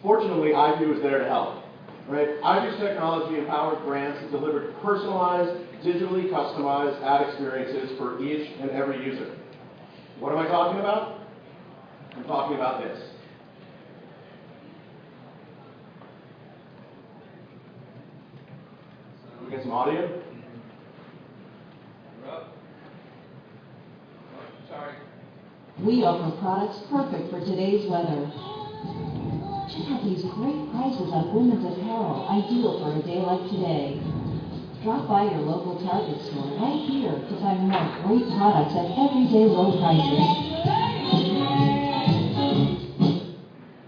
Fortunately, iView is there to help. Right? iView's technology empowers brands to deliver personalized, digitally customized ad experiences for each and every user. What am I talking about? I'm talking about this. So we get some audio. Sorry. We offer products perfect for today's weather. Check out these great prices on women's apparel, ideal for a day like today. Drop by your local Target store right here to find more great products at everyday low prices.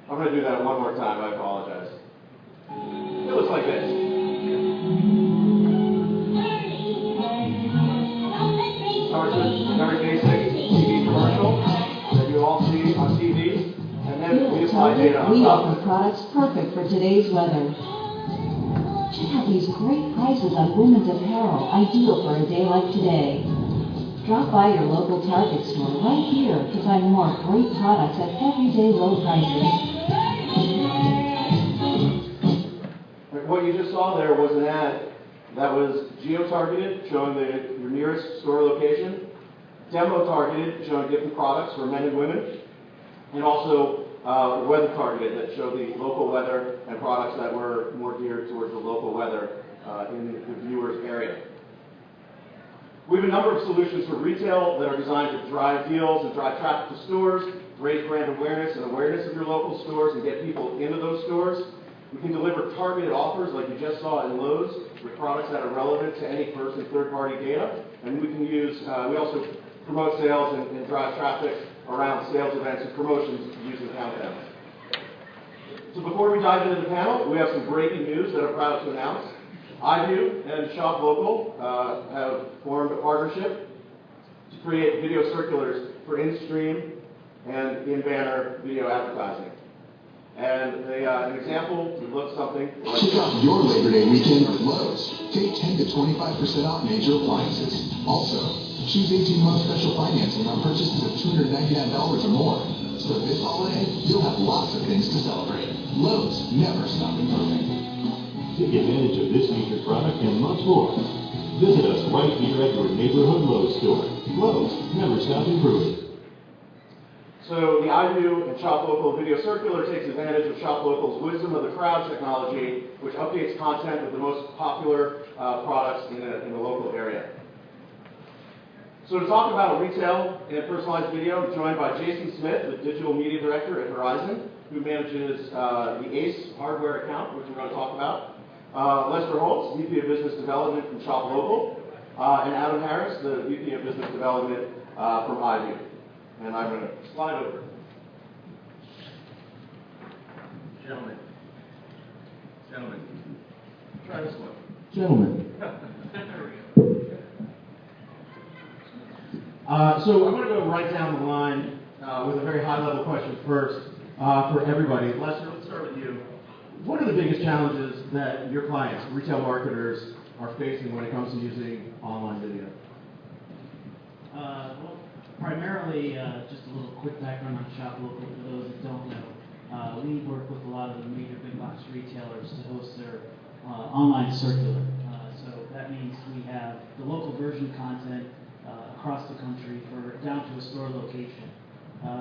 I'm going to do that one more time. I apologize. It looks like this. Starts with very basic TV commercial that you all see on TV, and then we apply data on We top. offer products perfect for today's weather. Check out these great prices on women's apparel, ideal for a day like today. Drop by your local Target store right here to find more great products at everyday low prices. What you just saw there was an ad that was geo-targeted, showing your nearest store location, demo-targeted, showing different products for men and women, and also weather-targeted that showed the local weather and products that were more geared towards the local weather in the viewer's area. We have a number of solutions for retail that are designed to drive deals and drive traffic to stores, raise brand awareness and awareness of your local stores, and get people into those stores. We can deliver targeted offers like you just saw in Lowe's with products that are relevant to any first and third-party data. And we can use, we also promote sales and drive traffic around sales events and promotions using countdowns. So before we dive into the panel, we have some breaking news that I'm proud to announce. iView and Shop Local have formed a partnership to create video circulars for in-stream and in-banner video advertising. And an example would look something like Kick off your Labor Day weekend with Lowe's. Take 10 to 25% off major appliances. Also, choose 18-month special financing on purchases of $299 or more. So this holiday, you'll have lots of things to celebrate. Lowe's, never stop improving. Take advantage of this featured product and much more. Visit us right here at your neighborhood Lowe's store. Lowe's, never stop improving. So the iView and Shop Local video circular takes advantage of Shop Local's wisdom of the crowd technology, which updates content with the most popular products in the local area. So to talk about retail and personalized video, I'm joined by Jason Smith, the Digital Media Director at Verizon, who manages the ACE hardware account, which we're going to talk about. Lester Holtz, VP of Business Development from Shop Local, and Adam Harris, the VP of Business Development from iView. And I'm going to slide over. Gentlemen. Try this one. Gentlemen. So I'm going to go right down the line with a very high-level question first for everybody. Lester, let's start with you. What are the biggest challenges that your clients, retail marketers, are facing when it comes to using online video? Well, primarily, just a little quick background on Shop Local for those that don't know. We work with a lot of the major big box retailers to host their online circular. So that means we have the local version content across the country down to a store location.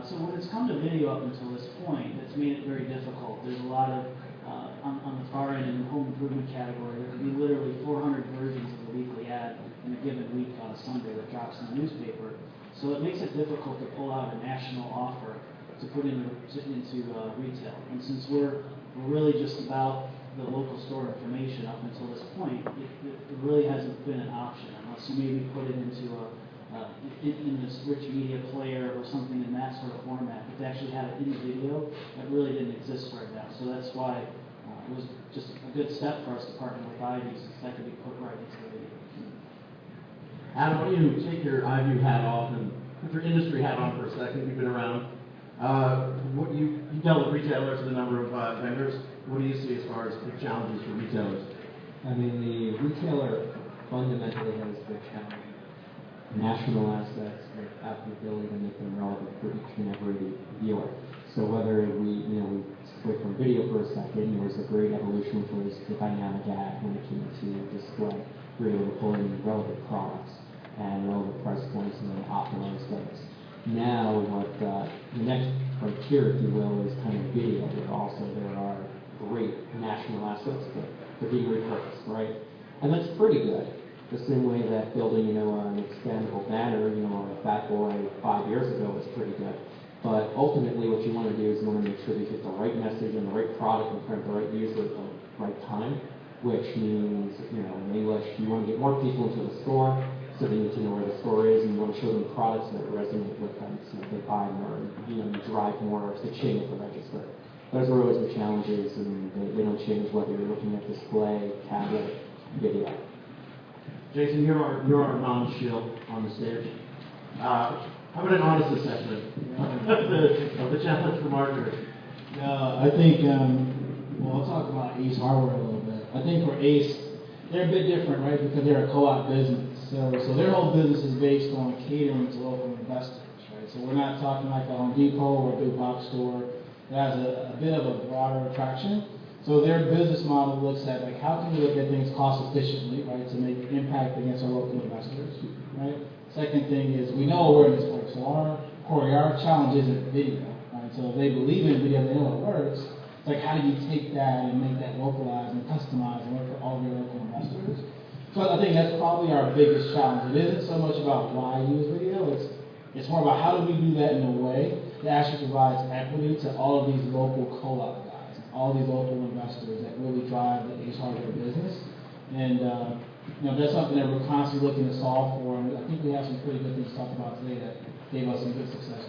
So when it's come to video up until this point, it's made it very difficult. There's a lot of, on the far end in the home improvement category, there could be literally 400 versions of a weekly ad in a given week on a Sunday that drops in the newspaper. So it makes it difficult to pull out a national offer to put into retail. And since we're really just about the local store information up until this point, it really hasn't been an option unless you maybe put it into in this rich media player or something in that sort of format. But to actually have it in the video, that really didn't exist right now. So that's why it was just a good step for us to partner with iView, since that could be put right into the video. Adam, why don't you take your iView hat off and put your industry hat on for a second? You've been around. You dealt with retailers and a number of vendors. What do you see as far as the challenges for retailers? I mean, the retailer fundamentally has the challenge of national assets that have the ability to make them relevant for each and every viewer. So whether we switch from video, for for a second. There was a great evolution, which was the dynamic ad when it came to display. We were able to pull in relevant products and relevant price points and then optimize those. Now, what the next frontier, if you will, is kind of video, where also there are great national assets, but they're being repurposed, right? And that's pretty good. The same way that building, an expandable banner, or a fat boy 5 years ago was pretty good. But ultimately, what you want to do is you want to make sure that you get the right message and the right product in front of the right user at the right time, which means, in English, you want to get more people into the store, so they need to know where the store is, and you want to show them products that resonate with them, so they buy more, you drive more stitching at the register. Those are always the challenges, and they don't change whether you're looking at display, tablet, video. Jason, you're our non-shield on the stage. How about an honest assessment of the challenge for marketers? I think, I'll talk about Ace Hardware a little bit. I think for Ace, they're a bit different, right, because they're a co-op business. So their whole business is based on catering to local investors, right? So we're not talking like a Home Depot or a big box store. It has a bit of a broader attraction. So their business model looks at, like, how can we look at things cost efficiently, right, to make impact against our local investors, right? Second thing is, we know awareness works. So our challenge isn't video, right? So if they believe in video, they know it works. It's like, how do you take that and make that localized and customized and work for all of your local investors? So I think that's probably our biggest challenge. It isn't so much about why use video. It's more about how do we do that in a way that actually provides equity to all of these local co-op guys, all these local investors that really drive the Ace Hardware business. And that's something that we're constantly looking to solve for. And I think we have some pretty good things to talk about today that gave us some good success.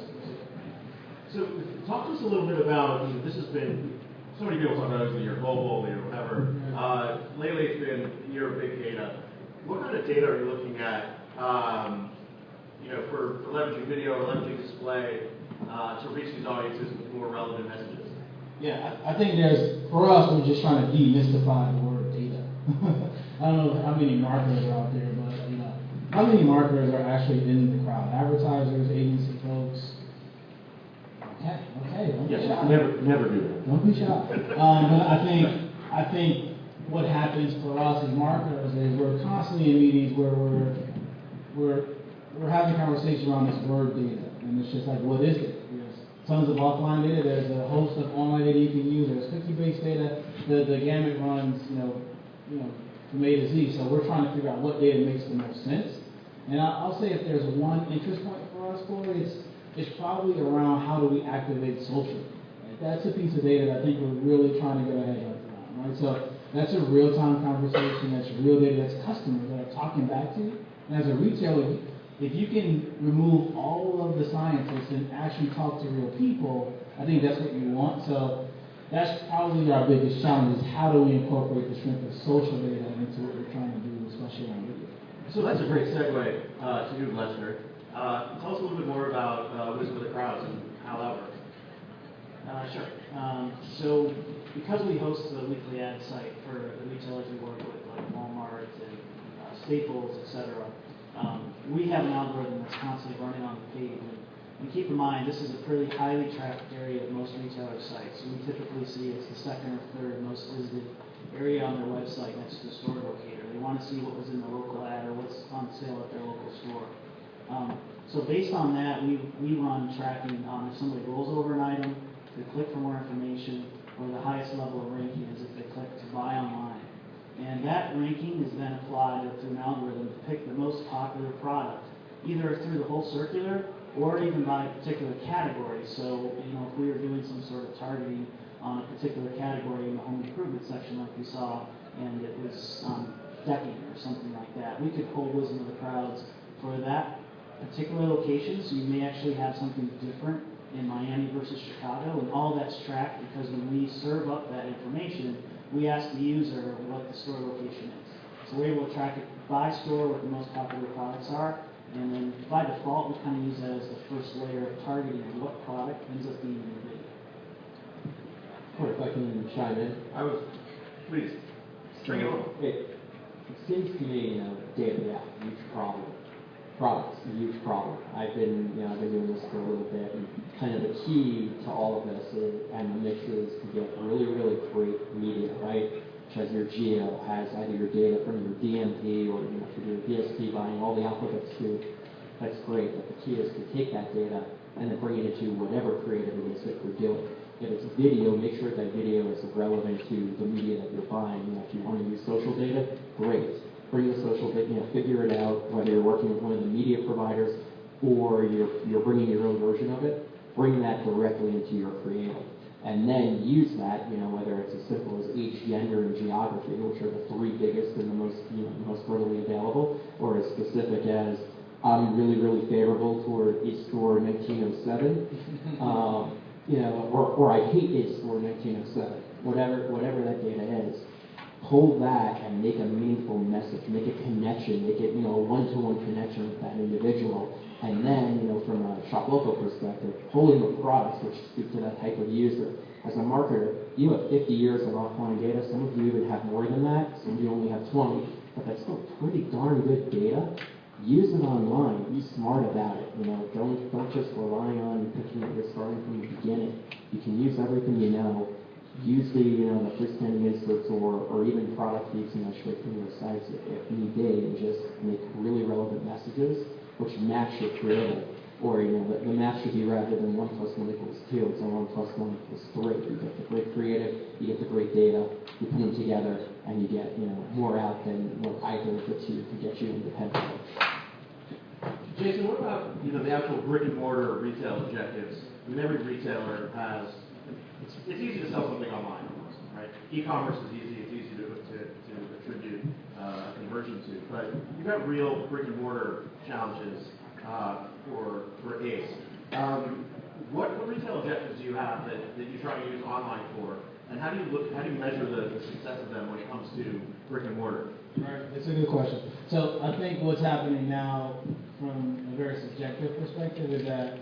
So talk to us a little bit about, this has been, so many people talk about it as the year global, the year whatever. Lately it's been the year of big data. What kind of data are you looking at, for leveraging video or leveraging display to reach these audiences with more relevant messages? Yeah, I think for us, we're just trying to demystify the word data. I don't know how many marketers are out there, but how many marketers are actually in the crowd? Advertisers, agency folks. Okay, don't be shy. Never do that. Don't be shy. But I think what happens for us as marketers is we're constantly in meetings where we're having conversations around this word data, and it's just like, what is it? There's tons of offline data. There's a host of online data you can use. There's cookie-based data. The gamut runs, from A to Z. So we're trying to figure out what data makes the most sense. And I'll say if there's one interest point for us, Corey, it's probably around how do we activate social. Right? That's a piece of data that I think we're really trying to get our heads around. Right? So that's a real-time conversation. That's real data. That's customers that are talking back to you. And as a retailer, if you can remove all of the scientists and actually talk to real people, I think that's what you want. So that's probably our biggest challenge is how do we incorporate the strength of social data into what we're trying to do, especially on video. So that's a great segue to you, Lester. Tell us a little bit more about Wisdom of the Crowds and how that works. Sure. So because we host the weekly ad site for the retailers we work with, like Walmart and Staples, etc., we have an algorithm that's constantly running on the page. And keep in mind, this is a pretty highly trafficked area of most retailer sites. So we typically see it's the second or third most visited area on their website next to the store locator. They want to see what was in the local ad or what's on sale at their local store. So based on that, we run tracking on if somebody rolls over an item, they click for more information, or the highest level of ranking is if they click to buy online. And that ranking is then applied through an algorithm to pick the most popular product, either through the whole circular or even by a particular category. So, if we were doing some sort of targeting on a particular category in the home improvement section like we saw, and it was decking or something like that, we could pull Wisdom of the Crowds for that particular location. So you may actually have something different in Miami versus Chicago, and all that's tracked because when we serve up that information, we ask the user what the store location is. So we're able to track it by store, what the most popular products are, and then by default, we kind of use that as the first layer of targeting of what product ends up being in the video. Or if I can chime in. Please, bring it on. It seems to me, data, huge problem. products, a huge problem. I've been doing this for a little bit, and kind of the key to all of this and the mix is to get really, really great media, right? Which has your geo, has either your data from your DMP or if you're doing DSP buying, all the alphabets too. That's great, but the key is to take that data and then bring it into whatever creative it is that you're doing. If it's video, make sure that video is relevant to the media that you're buying. If you want to use social data, great. Bring the social data, figure it out, whether you're working with one of the media providers or you're bringing your own version of it, bring that directly into your creative. And then use that, whether it's as simple as age, gender, and geography, which are the three biggest and the most readily available, or as specific as I'm really, really favorable toward Ace Store 1907, or I hate Ace Store 1907, whatever that data is. Pull that and make a meaningful message, make a connection, make it, a one-to-one connection with that individual. And then, from a shop local perspective, pulling the products which speak to that type of user. As a marketer, you have 50 years of offline data. Some of you even have more than that. Some of you only have 20, but that's still pretty darn good data. Use it online. Be smart about it. Don't just rely on thinking that you're starting from the beginning. You can use everything you know. Use the freestanding inserts or even product feeds straight from your sites if need be, and just make really relevant messages which match your creative. Or the match should be rather than 1 + 1 = 2, it's a 1 + 1 = 3. You get the great creative, you get the great data, you put them together, and you get more out than what either of the two could get you independently. Jason, what about the actual brick and mortar retail objectives? I mean, every retailer has. It's easy to sell something online, almost, right? E-commerce is easy. It's easy to attribute a conversion to. But you've got real brick and mortar challenges for ACE. What retail objectives do you have that you try to use online for? And how do you measure the success of them when it comes to brick and mortar? Right, that's a good question. So I think what's happening now from a very subjective perspective is that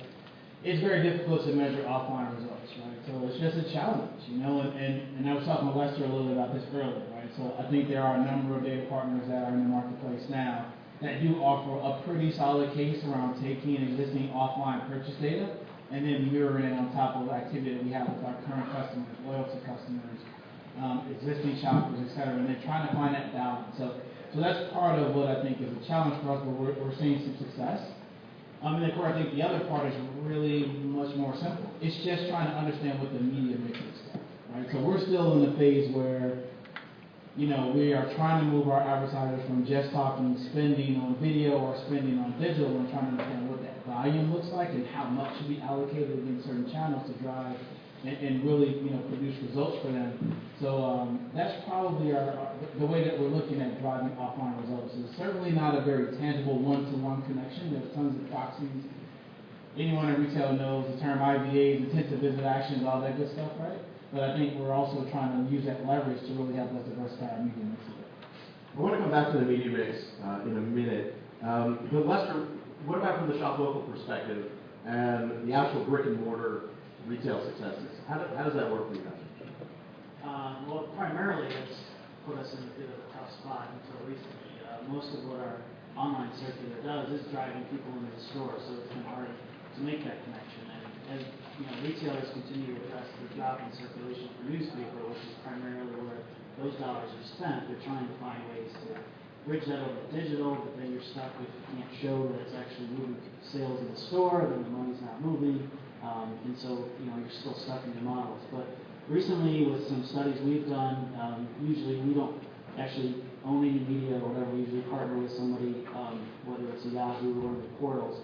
it's very difficult to measure offline results, right? So it's just a challenge, and I was talking with Lester a little bit about this earlier, right? So I think there are a number of data partners that are in the marketplace now that do offer a pretty solid case around taking existing offline purchase data and then mirroring it on top of activity that we have with our current customers, loyalty customers, existing shoppers, et cetera, and then trying to find that balance. So that's part of what I think is a challenge for us, but we're seeing some success. And of course, I think the other part is really much more simple. It's just trying to understand what the media mix looks like, right? So we're still in the phase where, we are trying to move our advertisers from just talking spending on video or spending on digital and trying to understand what that volume looks like and how much should be allocated against certain channels to drive and really, produce results for them. So that's probably the way that we're looking at driving offline results. It's certainly not a very tangible one-to-one connection. There's tons of proxies. Anyone in retail knows the term IVAs, intent to visit actions, all that good stuff, right? But I think we're also trying to use that leverage to really help us diversify our media mix. I want to come back to the media mix in a minute. But Lester, what about from the shop local perspective and the actual brick and mortar retail successes? How does that work for you guys? Well, primarily it's put us in a bit of a tough spot until recently. Most of what our online circular does is driving people into the store, so it's been hard to make that connection. And as retailers continue to address the drop in circulation for newspaper, which is primarily where those dollars are spent, they're trying to find ways to bridge that over to digital, but then you're stuck if you can't show that it's actually moving sales in the store, then the money's not moving. And so, you're still stuck in your models. But recently, with some studies we've done, usually we don't actually own any media or whatever. We usually partner with somebody, whether it's a Yahoo or one of the portals,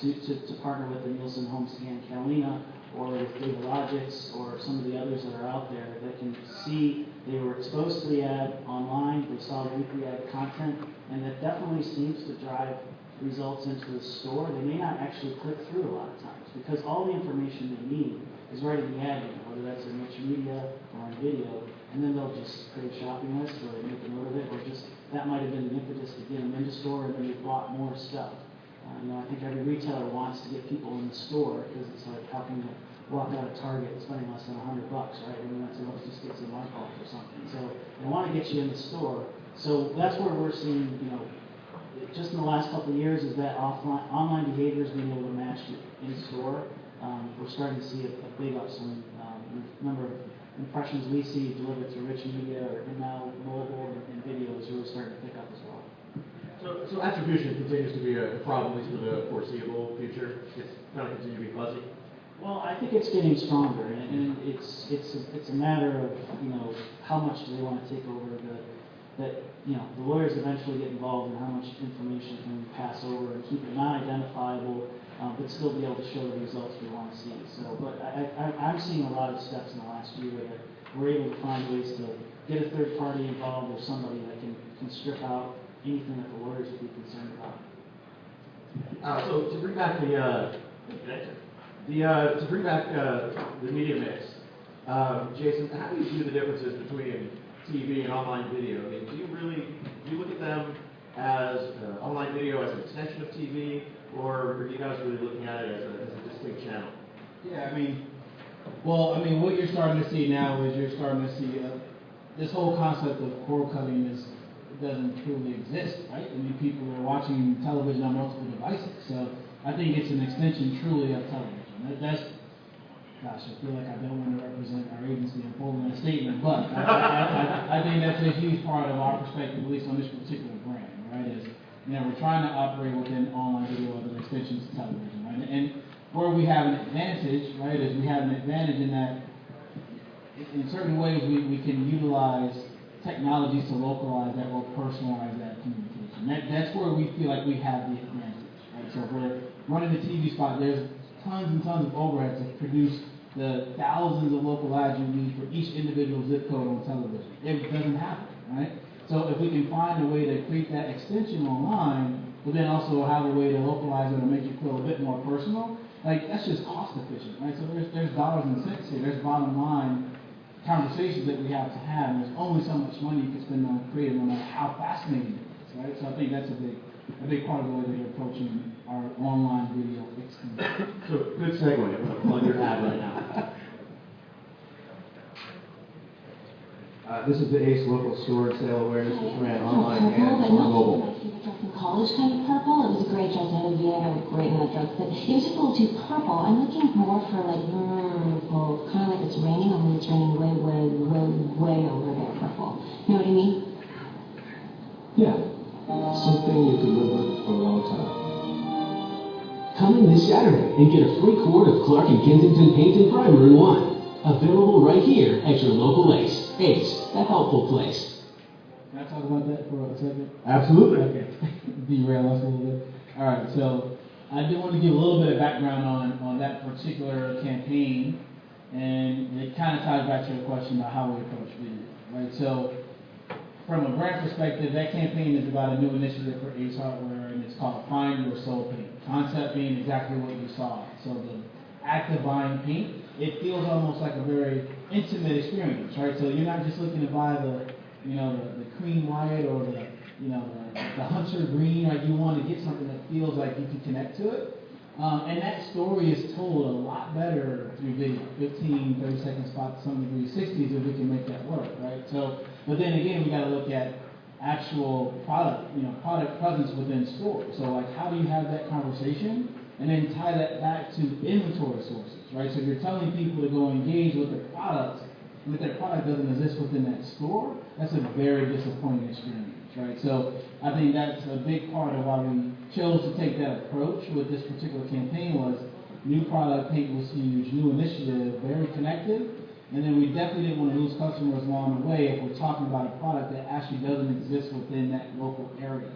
to partner with the Nielsen HomeScan Catalina or with Datalogix or some of the others that are out there that can see they were exposed to the ad online, they saw the weekly ad content, and that definitely seems to drive results into the store. They may not actually click through a lot of times because all the information they need is right in the ad unit, whether that's in rich media or on video, and then they'll just create a shopping list or they make a note of it, or just that might have been the impetus to get them in the store and then they bought more stuff. I think every retailer wants to get people in the store because it's like how can you walk out of Target spending less than $100, right? I mean, let's just get some eyeballs or something. So they want to get you in the store. So that's where we're seeing, just in the last couple of years, is that online behavior is being able to match in store. We're starting to see a big upswing. The number of impressions we see delivered through rich media or now mobile and video is really starting to pick up as well. So attribution continues to be a problem, at least for the foreseeable future. It's going to continue to be fuzzy. Well, I think it's getting stronger, and it's a matter of, you know, how much do they want to take over the lawyers eventually get involved in how much information can we pass over and keep it non-identifiable, but still be able to show the results we want to see. So, but I'm seeing a lot of steps in the last year that we're able to find ways to get a third party involved or somebody that can strip out anything that the lawyers would be concerned about. So to bring back the media mix, Jason, how do you view the differences between TV and online video? I mean, do you look at them as online video as an extension of TV, or are you guys really looking at it as a distinct channel? Yeah, what you're starting to see now is you're starting to see this whole concept of cord cutting doesn't truly exist, right? I mean, people are watching television on multiple devices, so I think it's an extension truly of television. Gosh, I feel like I don't want to represent our agency in holding that statement, but I think that's a huge part of our perspective, at least on this particular brand, right? Is, you know, we're trying to operate within online video as an extension to television, right? And where we have an advantage, right, is we have an advantage in that in certain ways we can utilize technologies to localize that or personalize that communication. That's where we feel like we have the advantage, right? So if we're running a TV spot, there's tons and tons of overhead to produce the thousands of local ads you need for each individual zip code on television. It doesn't happen, right? So if we can find a way to create that extension online, but then also have a way to localize it or make it feel a bit more personal, like that's just cost efficient, right? So there's dollars and cents here. There's bottom line conversations that we have to have, and there's only so much money you can spend on creative, no matter how fascinating it is, right? So I think that's a big part of the way that we're approaching our online video extension. So good segue. I'm going to plug your ad right now. This is the ACE local storage sale awareness, which ran online and on mobile. My favorite dress in college kind of purple. It was a great dress. I had a V-neck. I looked great in that dress, but it was just a little too purple. I'm looking more for like purple, kind of like it's raining, only it's raining way over there purple. You know what I mean? Yeah, something you could live with for a long time. Come in this Saturday and get a free quart of Clark & Kensington paint and primer in one. Available right here at your local Ace. Ace, the helpful place. Can I talk about that for a second? Absolutely. Okay. Derail us a little bit. All right, so I do want to give a little bit of background on that particular campaign, and it kind of ties back to your question about how we approach video, right? So from a brand perspective, that campaign is about a new initiative for Ace Hardware, and it's called Find Your Soul Paint. Concept being exactly what you saw. So the act of buying paint, it feels almost like a very intimate experience, right? So you're not just looking to buy the cream white or the hunter green, right? You want to get something that feels like you can connect to it. And that story is told a lot better through video, 15, 30-second spots, some degree 60s, if we can make that work, right? So, but then again, we got to look at actual product presence within stores. So like, how do you have that conversation and then tie that back to inventory sources, right? So if you're telling people to go engage with the product, and if that product doesn't exist within that store, that's a very disappointing experience, right? So I think that's a big part of why we chose to take that approach with this particular campaign was new product, paint was huge, new initiative, very connected, and then we definitely didn't want to lose customers along the way if we're talking about a product that actually doesn't exist within that local area.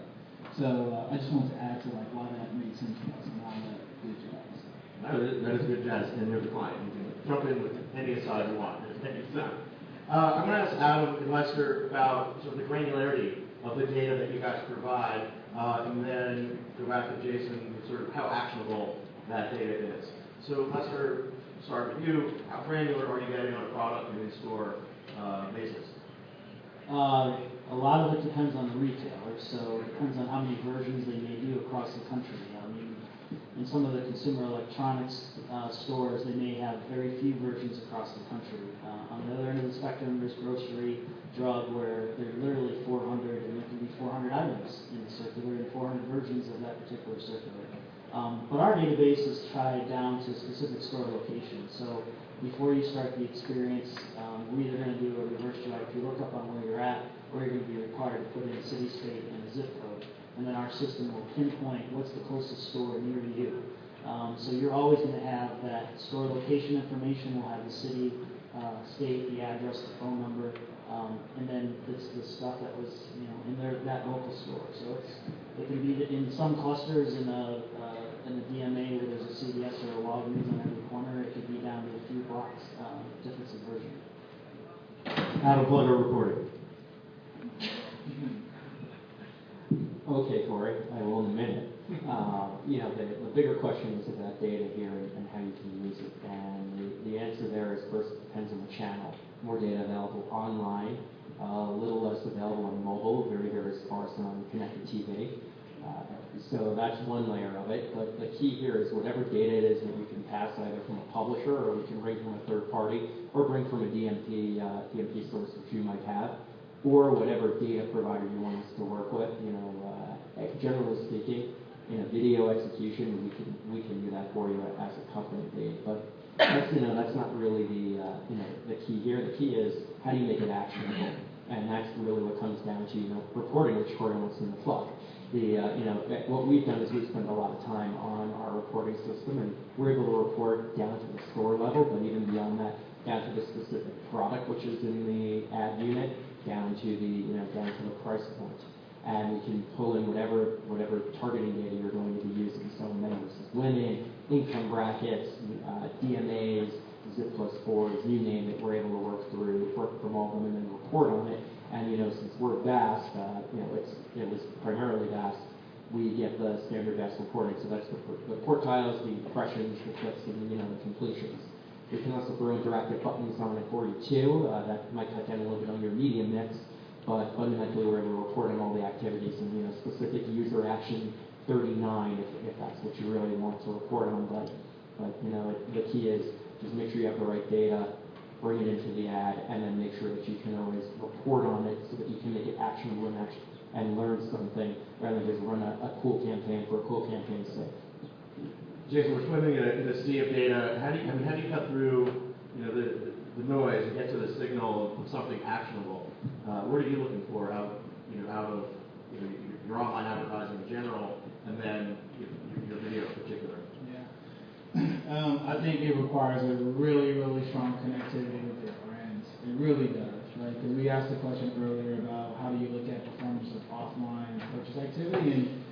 So I just wanted to add to like why that made sense for us and why that good jazz. That is good jazz, and you're the client. You can jump in with any aside you want. I'm going to ask Adam and Lester about sort of the granularity of the data that you guys provide, and then go back to Jason with sort of how actionable that data is. So Lester, start with you. How granular are you getting on a product and in-store basis? A lot of it depends on the retailer, so it depends on how many versions they may do across the country. I mean, in some of the consumer electronics stores, they may have very few versions across the country. On the other end of the spectrum, spectrum, there's grocery, drug, where there are literally 400, and there can be 400 items in the circular and 400 versions of that particular circular. But our database is tied down to specific store locations. So before you start the experience, we're either going to do a reverse GIP lookup on where you're at, or you're going to be required to put in city, state, and a zip code. And then our system will pinpoint what's the closest store near you. So you're always going to have that store location information. We'll have the city, state, the address, the phone number, and then it's the stuff that was, in that local store. So it can be in some clusters in a DMA where there's a CVS or a Walgreens on every corner. It could be down to a few blocks, difference in version. Adam Plugger reporting. Okay, Corey, I will in a minute. The bigger question is about data here and how you can use it. And the answer there is first it depends on the channel. More data available online, a little less available on mobile, very, very sparse on connected TV. So that's one layer of it. But the key here is whatever data it is that you can pass either from a publisher or we can bring from a third party or bring from a DMP source which you might have, or whatever data provider you want us to work with. Generally speaking, in a video execution, we can do that for you as a company, Dave. But that's not really the key here. The key is how do you make it actionable, and that's really what comes down to reporting, which Corey wants in the plug. What we've done is we've spent a lot of time on our reporting system, and we're able to report down to the store level, but even beyond that, down to the specific product which is in the ad unit, down to the price point. And we can pull in whatever targeting data you're going to be using. So men versus women, income brackets, DMAs, zip plus 4s, you name it, we're able to work from all of them and then report on it. And since we're vast, it was primarily vast, we get the standard vast reporting. So that's the quartiles, the impressions, the clicks, and the completions. We can also throw interactive buttons on it for you too. That might cut down a little bit on your media mix. But fundamentally, we're able to report on all the activities and specific user action 39 if that's what you really want to report on. But the key is just make sure you have the right data, bring it into the ad, and then make sure that you can always report on it so that you can make it actionable and learn something rather than just run a cool campaign for a cool campaign's sake. Jason, we're swimming in a sea of data. How do you cut through the noise and get to the signal of something actionable? What are you looking for out of your online advertising in general, and then your video in particular? Yeah. I think it requires a really, really strong connectivity with your brands. It really does, right? Because we asked the question earlier about how do you look at performance of offline purchase activity, and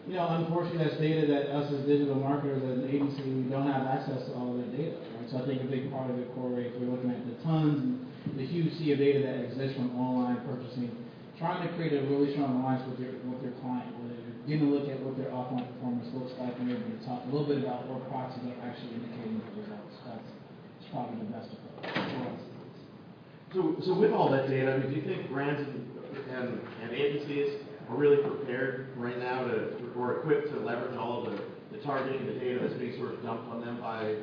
unfortunately, that's data that us as digital marketers, as an agency, we don't have access to all of that data, right? So I think a big part of it, Corey, if we're looking at the tons and the huge sea of data that exists from online purchasing, trying to create a really strong alliance with your client, where you're getting a look at what their offline performance looks like, and maybe to talk a little bit about what proxies are actually indicating the results. That's probably the best approach for us. So with all that data, do you think brands and agencies are really prepared right now or equipped to leverage all of the targeting, the data that's being sort of dumped on them by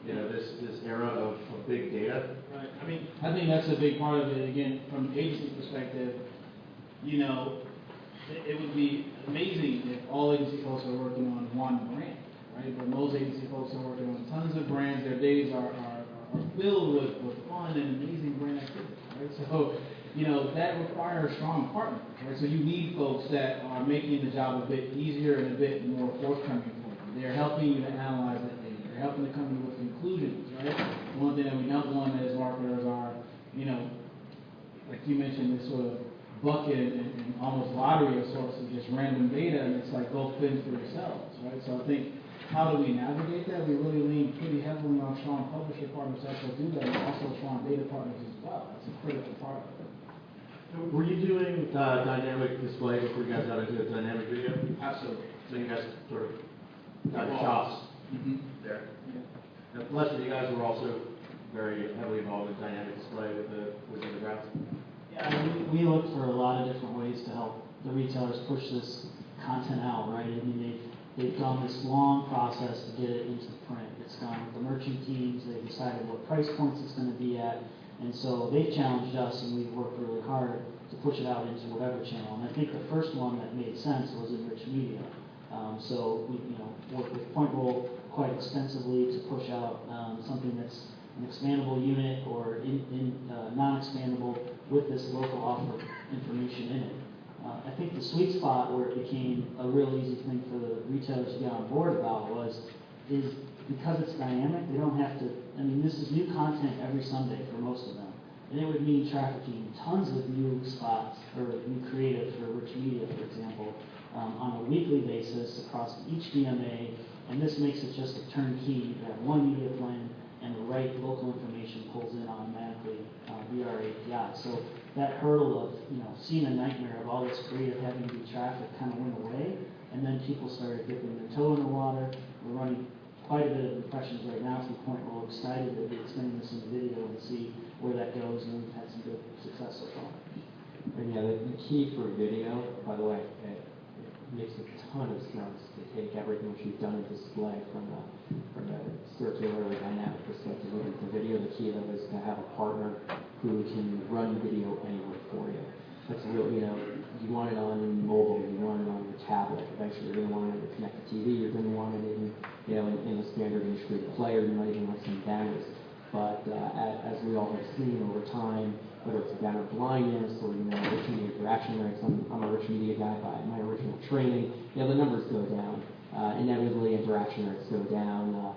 this era of big data? Right. I think that's a big part of it. Again, from an agency perspective, it would be amazing if all agency folks are working on one brand, right? But most agency folks are working on tons of brands. Their days are filled with fun and amazing brand activity, right? So, that requires strong partners, right? So you need folks that are making the job a bit easier and a bit more forthcoming for you. They're helping you to analyze that data. They're helping to come to you with conclusions, right? One thing that we don't want as marketers are, like you mentioned, this sort of bucket and almost lottery of sorts of just random data, and it's like go fend for yourselves, right? So I think how do we navigate that? We really lean pretty heavily on strong publisher partners to help us do that, and also strong data partners as well. That's a critical part of it. Were you doing dynamic display before you guys got into dynamic video? Absolutely. So you guys sort of got your chops there. Yeah. Now, Lester, you guys were also very heavily involved in dynamic display with the graphs. Yeah, we look for a lot of different ways to help the retailers push this content out, right? They've gone this long process to get it into print. It's gone with the merchant teams. They've decided what price points it's going to be at. And so they've challenged us, and we've worked really hard to push it out into whatever channel. And I think the first one that made sense was in rich media. So we, worked with Point Roll quite extensively to push out something that's an expandable unit or non-expandable with this local offer information in it. I think the sweet spot where it became a real easy thing for the retailers to get on board about is because it's dynamic, they don't have to, this is new content every Sunday for most of them. And it would mean trafficking tons of new spots or new creative for rich media, for example, on a weekly basis across each DMA. And this makes it just a turnkey. You have one media plan and the right local information pulls in automatically via our API. So that hurdle of seeing a nightmare of all this creative having to be trafficked kind of went away, and then people started dipping their toe in the water. We're running quite a bit of impressions right now through Point Roll. Excited to be extending this in video and see where that goes, and we've had some good success so far. And yeah, the key for video, by the way, it makes a ton of sense to take everything that you've done in display from a circular or dynamic perspective into video. The key though is to have a partner who can run video anywhere for you. That's really, you want it on mobile, you want it on your tablet. Eventually, you're going to want it on your connected TV. You're going to want it in a standard integrated player. You might even want some banners. But as we all have seen over time, whether it's banner blindness or rich media interaction rates, I'm a rich media guy by my original training. The numbers go down. Inevitably, interaction rates go down.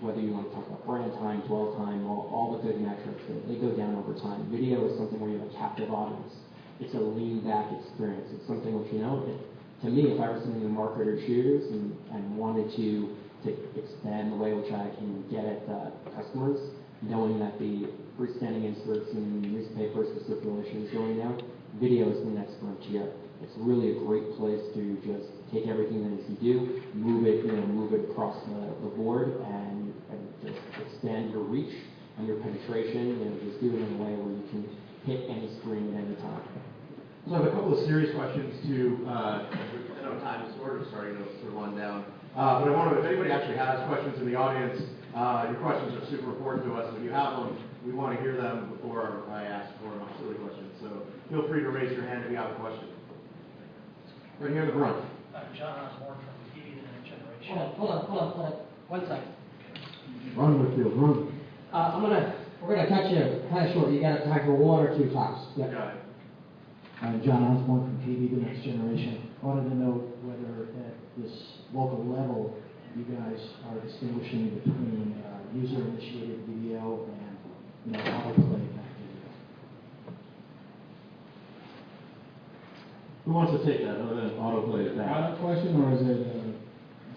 Whether you want to talk about brand time, dwell time, all the good metrics, they go down over time. Video is something where you have a captive audience. It's a lean back experience. It's something which, to me, if I was in the marketer's shoes and wanted to expand the way which I can get at customers, knowing that the freestanding inserts in newspapers, the circulation is going down, video is the next frontier. It's really a great place to just take everything that you do, move it across the board, and just expand your reach and your penetration. Just do it in a way where you can hit any screen at any time. So I have a couple of serious questions I know time is sort of starting to run down. But I want to, if anybody actually has questions in the audience, your questions are super important to us. If you have them, we want to hear them before I ask for my silly questions. So feel free to raise your hand if you have a question. Right here in the front. John Osborne from TV The Next Generation. Hold on. 1 second. Run, Whitfield, run. We're gonna cut you kind of short. You got time for one or two tops. Yeah. Got it. John Osborne from TV The Next Generation. I wanted to know whether at this local level you guys are distinguishing between user-initiated video and autoplay kind of video. Who wants to take that other than autoplay? Product question, or is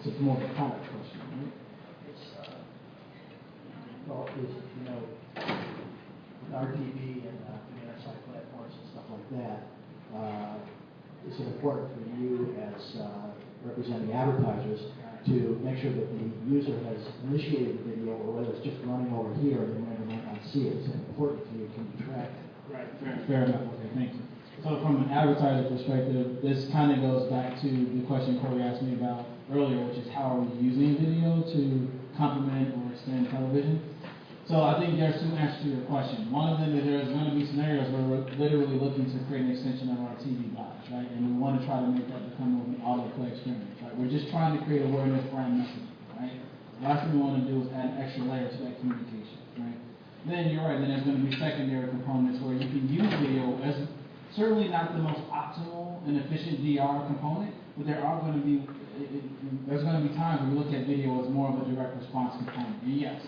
it's more of a product question, right? It's with RTV and demand-side platforms and stuff like that. Is it important for you as representing advertisers to make sure that the user has initiated the video, or whether it's just running over here and they might not see it? Is it important for you? Can you track? Right, fair enough. Okay, thank you. So from an advertiser perspective, this kind of goes back to the question Corey asked me about earlier, which is how are we using video to complement or extend television? So I think there's two answers to your question. One of them is there's going to be scenarios where we're literally looking to create an extension of our TV box, right? And we want to try to make that become more of an autoplay experience, right? We're just trying to create awareness brand messaging, right? The last thing we want to do is add an extra layer to that communication, right? Then you're right, then there's going to be secondary components where you can use video as certainly not the most optimal and efficient DR component, but there's going to be times when we look at video as more of a direct response component. And yes,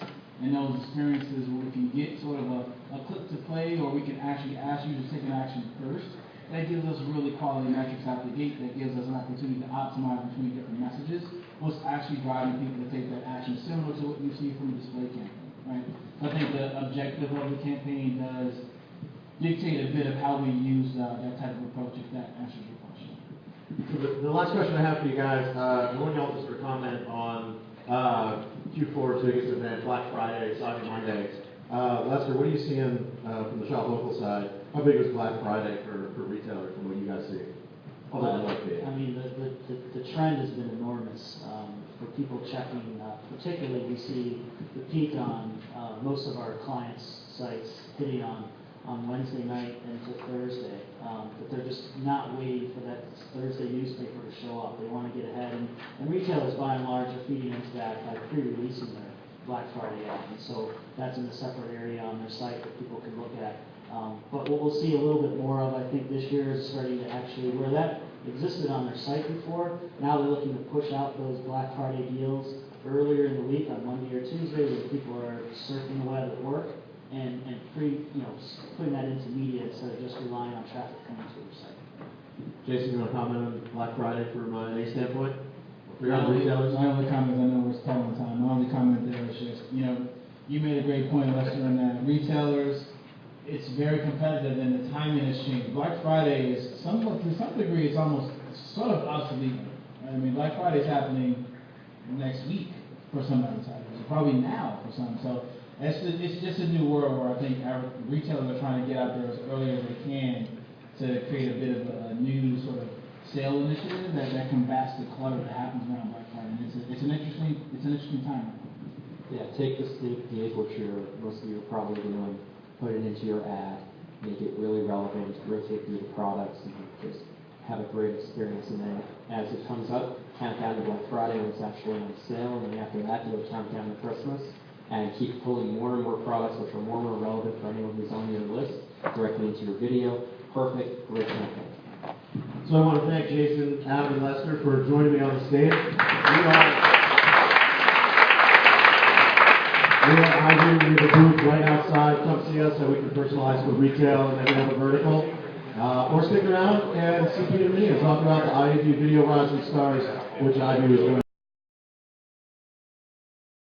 in those experiences where we can get sort of a click to play, or we can actually ask you to take an action first, that gives us really quality metrics out the gate. That gives us an opportunity to optimize between different messages, what's actually driving people to take that action, similar to what you see from a display campaign, right? So I think the objective of the campaign does dictate a bit of how we use that type of approach, if that answers your question. So the last question I have for you guys, I want y'all to sort of comment on Q4's biggest event, Black Friday, Cyber Monday. Lester, what are you seeing from the shop local side? How big was Black Friday for retailers from what you guys see? The trend has been enormous for people checking. Particularly, we see the peak on most of our clients' sites hitting on Wednesday night into Thursday. That they're just not waiting for that Thursday newspaper to show up. They want to get ahead, and retailers by and large are feeding into that by pre-releasing their Black Friday ad, and so that's in a separate area on their site that people can look at. But what we'll see a little bit more of, I think, this year is starting to actually, where that existed on their site before, now they're looking to push out those Black Friday deals earlier in the week on Monday or Tuesday when people are surfing the web at work and putting that into media instead of just relying on traffic coming to your site. Jason, you want to comment on Black Friday from an A standpoint? For your My other retailers? only comment, I know we're calling time, my only comment there is just, you made a great point, Lester, in that retailers, it's very competitive and the timing has changed. Black Friday is to some degree, it's almost sort of obsolete. I mean, Black Friday is happening next week for some advertisers, probably now for some. So it's just a new world where I think our retailers are trying to get out there as early as they can to create a bit of a new sort of sale initiative that combats the clutter that happens around Black Friday. And it's an interesting time. Yeah, take the sneak peek, which most of you are probably doing, put it into your ad, make it really relevant, rotate through the products, and just have a great experience. And then as it comes up, count down to Black Friday when it's actually on sale, and then after that, you'll count down to Christmas, and keep pulling more and more products which are more and more relevant for anyone who's on your list directly into your video. Perfect, great campaign. So I want to thank Jason, Adam, and Lester for joining me on the stage. We are ID, we have a booth right outside. Come see us so we can personalize for retail and every other vertical. Or stick around and see Peter and me and talk about the IAV Video Rising Stars, which IAV is doing.